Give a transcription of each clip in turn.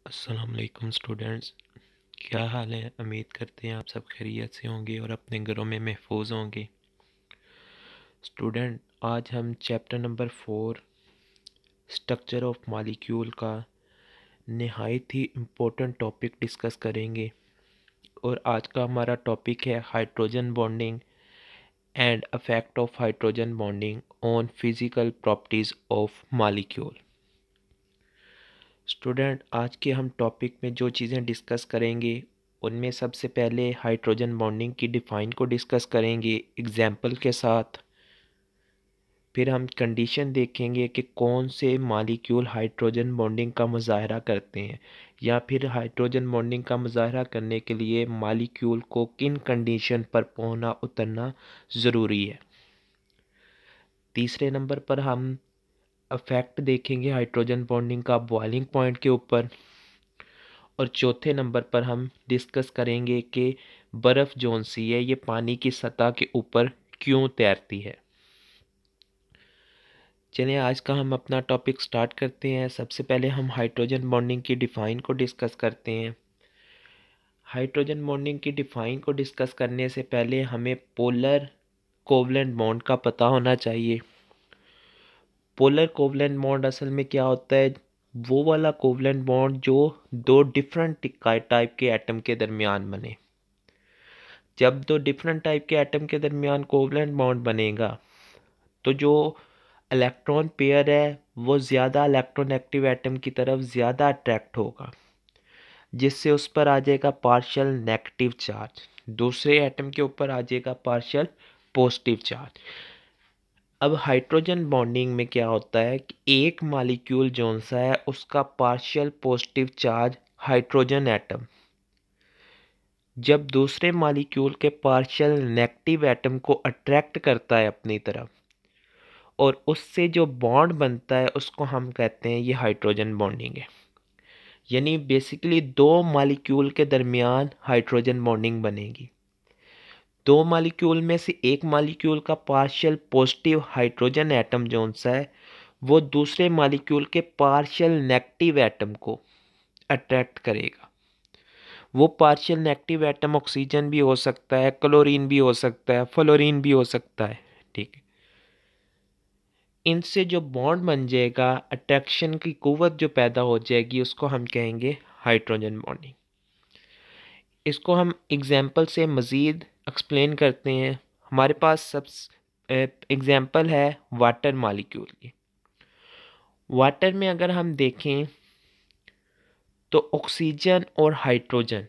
अस्सलाम वालेकुम स्टूडेंट्स। क्या हाल है? उम्मीद करते हैं आप सब खैरियत से होंगे और अपने घरों में महफूज होंगे। स्टूडेंट, आज हम chapter number 4 structure of molecule का नहायत ही इम्पोर्टेंट टॉपिक डिस्कस करेंगे। और आज का हमारा टॉपिक है hydrogen bonding and effect of hydrogen bonding on physical properties of molecule. Student, आज के हम टॉपिक में जो चीज़ें डिस्कस करेंगे उनमें सबसे पहले हाइड्रोजन बॉन्डिंग की डिफ़ाइन को डिस्कस करेंगे एग्जाम्पल के साथ। फिर हम कंडीशन देखेंगे कि कौन से मॉलिक्यूल हाइड्रोजन बॉन्डिंग का मुज़ाहरा करते हैं, या फिर हाइड्रोजन बॉन्डिंग का मुज़ाहरा करने के लिए मॉलिक्यूल को किन कंडीशन पर पहुंचना उतरना ज़रूरी है। तीसरे नंबर पर हम इफेक्ट देखेंगे हाइड्रोजन बॉन्डिंग का बॉइलिंग पॉइंट के ऊपर। और चौथे नंबर पर हम डिस्कस करेंगे कि बर्फ़ जौन सी है ये पानी की सतह के ऊपर क्यों तैरती है। चलिए आज का हम अपना टॉपिक स्टार्ट करते हैं। सबसे पहले हम हाइड्रोजन बॉन्डिंग की डिफ़ाइन को डिस्कस करते हैं। हाइड्रोजन बॉन्डिंग की डिफ़ाइन को डिस्कस करने से पहले हमें पोलर कोवलेंट बॉन्ड का पता होना चाहिए। पोलर कोवलेंट बॉन्ड असल में क्या होता है? वो वाला कोवलेंट बॉन्ड जो दो डिफरेंट टाइप के एटम के दरमियान बने। जब दो डिफरेंट टाइप के एटम के दरमियान कोवलेंट बॉन्ड बनेगा तो जो इलेक्ट्रॉन पेयर है वो ज़्यादा इलेक्ट्रॉन एक्टिव एटम की तरफ ज़्यादा अट्रैक्ट होगा, जिससे उस पर आ जाएगा पार्शियल नेगेटिव चार्ज, दूसरे एटम के ऊपर आ जाएगा पार्शियल पॉजिटिव चार्ज। अब हाइड्रोजन बॉन्डिंग में क्या होता है कि एक मॉलिक्यूल जौन सा है उसका partial positive charge hydrogen atom जब दूसरे मॉलिक्यूल के पार्शियल नेगेटिव एटम को अट्रैक्ट करता है अपनी तरफ और उससे जो बॉन्ड बनता है उसको हम कहते हैं ये हाइड्रोजन बॉन्डिंग है। यानी बेसिकली दो मॉलिक्यूल के दरमियान हाइड्रोजन बॉन्डिंग बनेगी। दो मॉलिक्यूल में से एक मॉलिक्यूल का पार्शियल पॉजिटिव हाइड्रोजन एटम जौन सा है वो दूसरे मॉलिक्यूल के पार्शियल नेगेटिव एटम को अट्रैक्ट करेगा। वो पार्शियल नेगेटिव एटम ऑक्सीजन भी हो सकता है, क्लोरीन भी हो सकता है, फ्लोरीन भी हो सकता है। ठीक है, इनसे जो बॉन्ड बन जाएगा, अट्रैक्शन की कुव्वत जो पैदा हो जाएगी उसको हम कहेंगे हाइड्रोजन बॉन्डिंग। इसको हम एग्जाम्पल से मज़ीद एक्सप्लेन करते हैं। हमारे पास सब एग्जाम्पल है वाटर मॉलिक्यूल की। वाटर में अगर हम देखें तो ऑक्सीजन और हाइड्रोजन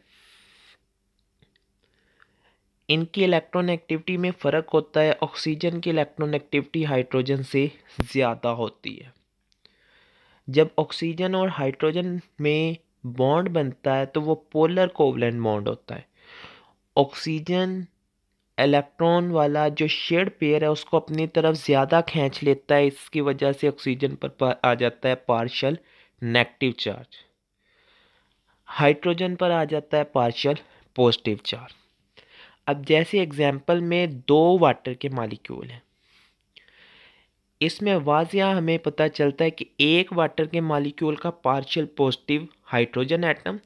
इनकी इलेक्ट्रॉन एक्टिविटी में फ़र्क होता है। ऑक्सीजन की इलेक्ट्रॉन एक्टिविटी हाइड्रोजन से ज़्यादा होती है। जब ऑक्सीजन और हाइड्रोजन में बॉन्ड बनता है तो वो पोलर कोवलेंट बॉन्ड होता है। ऑक्सीजन इलेक्ट्रॉन वाला जो शेड पेयर है उसको अपनी तरफ ज़्यादा खींच लेता है, इसकी वजह से ऑक्सीजन पर आ जाता है पार्शियल नेगेटिव चार्ज, हाइड्रोजन पर आ जाता है पार्शियल पॉजिटिव चार्ज। अब जैसे एग्जाम्पल में दो वाटर के मॉलिक्यूल हैं, इसमें वाज़िया हमें पता चलता है कि एक वाटर के मॉलिक्यूल का पार्शियल पॉजिटिव हाइड्रोजन एटम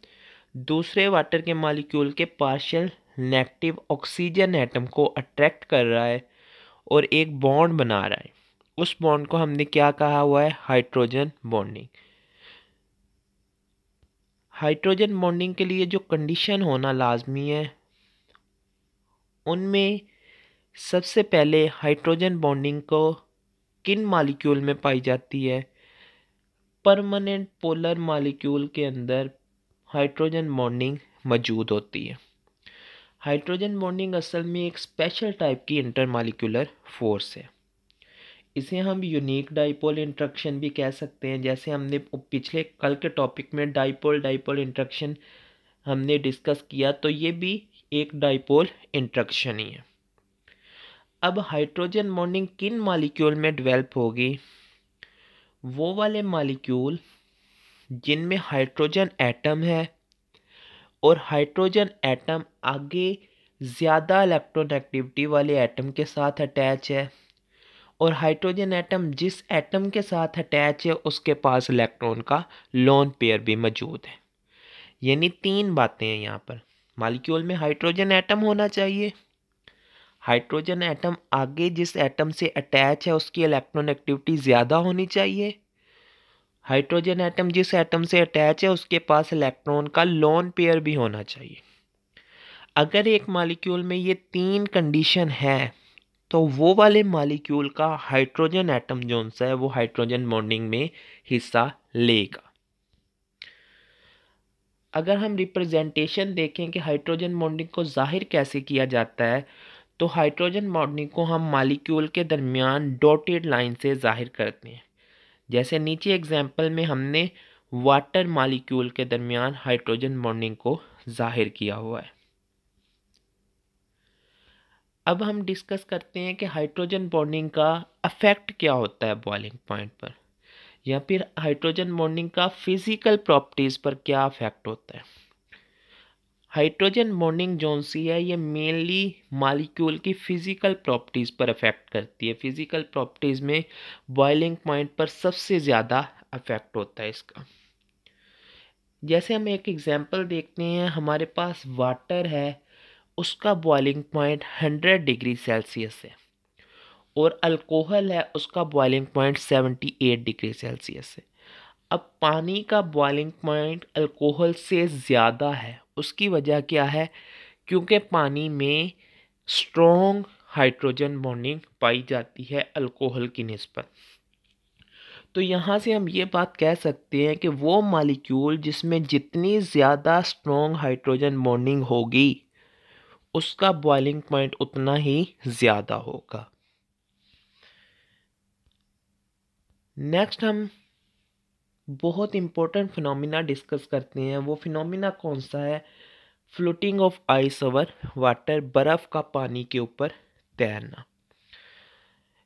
दूसरे वाटर के मॉलिक्यूल के पार्शियल नेगेटिव ऑक्सीजन एटम को अट्रैक्ट कर रहा है और एक बॉन्ड बना रहा है। उस बॉन्ड को हमने क्या कहा हुआ है? Hydrogen bonding. हाइड्रोजन बॉन्डिंग के लिए जो कंडीशन होना लाजमी है उनमें सबसे पहले हाइड्रोजन बॉन्डिंग को किन मॉलिक्यूल में पाई जाती है? परमानेंट पोलर मॉलिक्यूल के अंदर हाइड्रोजन बॉन्डिंग मौजूद होती है। हाइड्रोजन बॉन्डिंग असल में एक स्पेशल टाइप की इंटरमॉलिक्यूलर फोर्स है। इसे हम यूनिक डाइपोल इंटरेक्शन भी कह सकते हैं। जैसे हमने पिछले कल के टॉपिक में डाइपोल डाइपोल इंटरेक्शन हमने डिस्कस किया, तो ये भी एक डाइपोल इंटरेक्शन ही है। अब हाइड्रोजन बॉन्डिंग किन मॉलिक्यूल में डेवलप होगी? वो वाले मॉलिक्यूल जिनमें हाइड्रोजन एटम है और हाइड्रोजन एटम आगे ज़्यादा इलेक्ट्रॉन एक्टिविटी वाले एटम के साथ अटैच है और हाइड्रोजन एटम जिस एटम के साथ अटैच है उसके पास इलेक्ट्रॉन का लोन पेयर भी मौजूद है। यानी 3 बातें हैं यहाँ पर। मॉलिक्यूल में हाइड्रोजन एटम होना चाहिए, हाइड्रोजन एटम आगे जिस एटम से अटैच है उसकी इलेक्ट्रॉननेगेटिविटी ज़्यादा होनी चाहिए, हाइड्रोजन एटम जिस एटम से अटैच है उसके पास इलेक्ट्रॉन का लोन पेयर भी होना चाहिए। अगर एक मॉलिक्यूल में ये 3 कंडीशन है तो वो वाले मॉलिक्यूल का हाइड्रोजन एटम जो सा है वो हाइड्रोजन बॉन्डिंग में हिस्सा लेगा। अगर हम रिप्रेजेंटेशन देखें कि हाइड्रोजन बॉन्डिंग को जाहिर कैसे किया जाता है, तो हाइड्रोजन बॉन्डिंग को हम मॉलिक्यूल के दरमियान डॉटेड लाइन से जाहिर करते हैं। जैसे नीचे एग्जाम्पल में हमने वाटर मॉलिक्यूल के दरमियान हाइड्रोजन बॉन्डिंग को जाहिर किया हुआ है। अब हम डिस्कस करते हैं कि हाइड्रोजन बॉन्डिंग का अफेक्ट क्या होता है बॉइलिंग पॉइंट पर, या फिर हाइड्रोजन बॉन्डिंग का फिजिकल प्रॉपर्टीज़ पर क्या अफेक्ट होता है। हाइड्रोजन बॉन्डिंग जोन सी है ये मेनली मॉलिक्यूल की फ़िज़िकल प्रॉपर्टीज़ पर अफेक्ट करती है। फ़िज़िकल प्रॉपर्टीज़ में बॉइलिंग पॉइंट पर सबसे ज़्यादा अफेक्ट होता है इसका। जैसे हम एक एग्जांपल देखते हैं, हमारे पास वाटर है, उसका बॉइलिंग पॉइंट 100 डिग्री सेल्सियस है, और अल्कोहल है उसका बॉइलिंग पॉइंट 78 डिग्री सेल्सियस है। अब पानी का बॉइलिंग पॉइंट अल्कोहल से ज़्यादा है, उसकी वजह क्या है? क्योंकि पानी में स्ट्रॉन्ग हाइड्रोजन बॉन्डिंग पाई जाती है अल्कोहल की निस्बत। तो यहाँ से हम ये बात कह सकते हैं कि वो मॉलिक्यूल जिसमें जितनी ज़्यादा स्ट्रॉन्ग हाइड्रोजन बॉन्डिंग होगी उसका बॉइलिंग पॉइंट उतना ही ज़्यादा होगा। नेक्स्ट हम बहुत इम्पोर्टेंट फिनोमिना डिस्कस करते हैं। वो फिनोमिना कौन सा है? Floating of ice over water, बर्फ़ का पानी के ऊपर तैरना।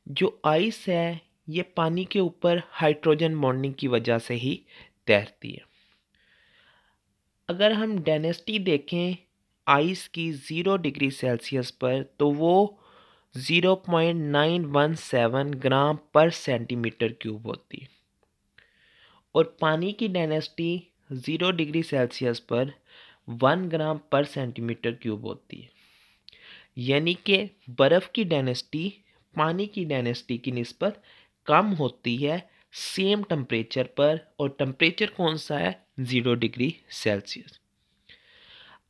जो आइस है ये पानी के ऊपर हाइड्रोजन बॉन्डिंग की वजह से ही तैरती है। अगर हम डेंसिटी देखें आइस की 0 डिग्री सेल्सियस पर, तो वो 0.917 ग्राम पर सेंटीमीटर क्यूब होती है, और पानी की डेंसिटी 0 डिग्री सेल्सियस पर 1 ग्राम पर सेंटीमीटर क्यूब होती है। यानी कि बर्फ़ की डेंसिटी पानी की डेंसिटी की निस्बत कम होती है सेम टेम्परेचर पर, और टेम्परेचर कौन सा है? 0 डिग्री सेल्सियस।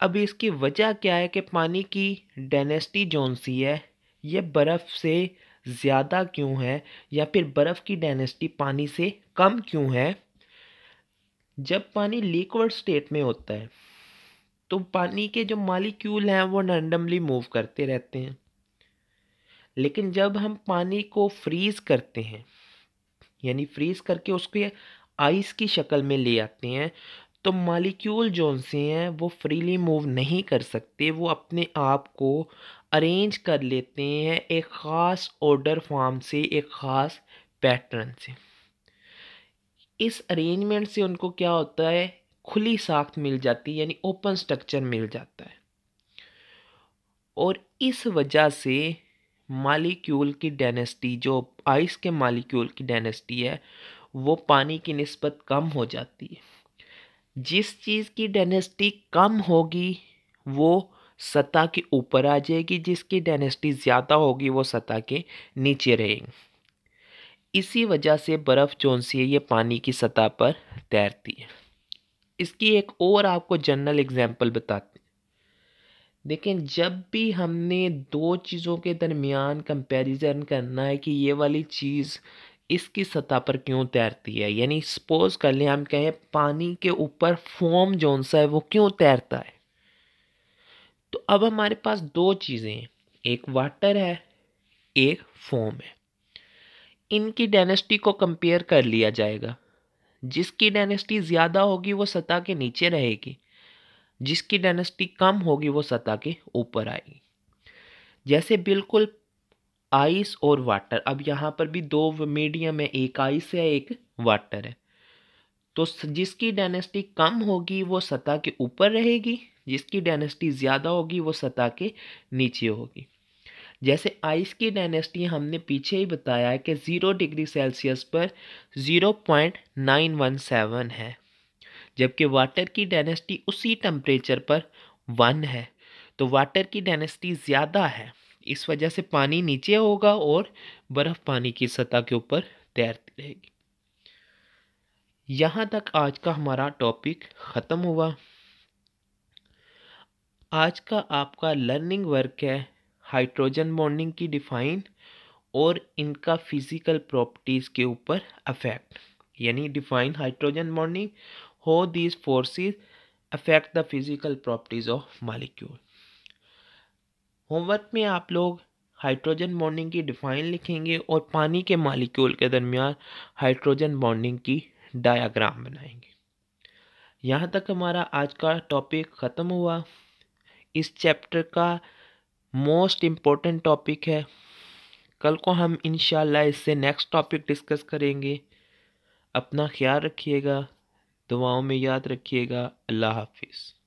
अब इसकी वजह क्या है कि पानी की डेंसिटी जोन सी है ये बर्फ़ से ज़्यादा क्यों है, या फिर बर्फ़ की डेंसिटी पानी से कम क्यों है? जब पानी लिक्विड स्टेट में होता है तो पानी के जो मॉलिक्यूल हैं वो रैंडमली मूव करते रहते हैं, लेकिन जब हम पानी को फ्रीज़ करते हैं, यानी फ्रीज़ करके उसको आइस की शक्ल में ले आते हैं, तो मॉलिक्यूल जो से हैं वो फ्रीली मूव नहीं कर सकते, वो अपने आप को अरेंज कर लेते हैं एक ख़ास ऑर्डर फॉर्म से, एक ख़ास पैटर्न से। इस अरेंजमेंट से उनको क्या होता है? खुली साख्त मिल जाती है, यानी ओपन स्ट्रक्चर मिल जाता है, और इस वजह से मॉलिक्यूल की डेंसिटी, जो आइस के मॉलिक्यूल की डेंसिटी है, वो पानी की निस्बत कम हो जाती है। जिस चीज़ की डेंसिटी कम होगी वो सतह के ऊपर आ जाएगी, जिसकी डेंसिटी ज़्यादा होगी वो सतह के नीचे रहेगी। इसी वजह से बर्फ़ जोन सी है ये पानी की सतह पर तैरती है। इसकी एक और आपको जनरल एग्जांपल बताते हैं। देखें, जब भी हमने दो चीज़ों के दरमियान कंपैरिजन करना है कि ये वाली चीज़ इसकी सतह पर क्यों तैरती है, यानी सपोज कर लें हम कहें पानी के ऊपर फोम जोन सा है वो क्यों तैरता है, तो अब हमारे पास दो चीज़ें हैं, एक वाटर है, एक फोम है। इनकी डेंसिटी को कंपेयर कर लिया जाएगा। जिसकी डेंसिटी ज़्यादा होगी वो सतह के नीचे रहेगी, जिसकी डेंसिटी कम होगी वो सतह के ऊपर आएगी। जैसे बिल्कुल आइस और वाटर, अब यहाँ पर भी दो मीडियम है, एक आइस है एक वाटर है, तो जिसकी डेंसिटी कम होगी वो सतह के ऊपर रहेगी, जिसकी डेंसिटी ज़्यादा होगी वो सतह के नीचे होगी। जैसे आइस की डेंसिटी हमने पीछे ही बताया है कि 0 डिग्री सेल्सियस पर 0.917 है, जबकि वाटर की डेंसिटी उसी टेम्परेचर पर 1 है। तो वाटर की डेंसिटी ज़्यादा है, इस वजह से पानी नीचे होगा और बर्फ़ पानी की सतह के ऊपर तैरती रहेगी। यहाँ तक आज का हमारा टॉपिक ख़त्म हुआ। आज का आपका लर्निंग वर्क है हाइड्रोजन बॉन्डिंग की डिफ़ाइन और इनका फिज़िकल प्रॉपर्टीज़ के ऊपर अफेक्ट, यानी define hydrogen bonding, how these forces affect the physical properties of molecule. Homework में आप लोग हाइड्रोजन बॉन्डिंग की डिफ़ाइन लिखेंगे और पानी के मॉलिक्यूल के दरमियान हाइड्रोजन बॉन्डिंग की डायग्राम बनाएंगे। यहाँ तक हमारा आज का टॉपिक ख़त्म हुआ। इस चैप्टर का मोस्ट इम्पोर्टेंट टॉपिक है, कल को हम इंशाल्लाह इससे नेक्स्ट टॉपिक डिस्कस करेंगे। अपना ख्याल रखिएगा, दुआओं में याद रखिएगा। अल्लाह हाफिज़।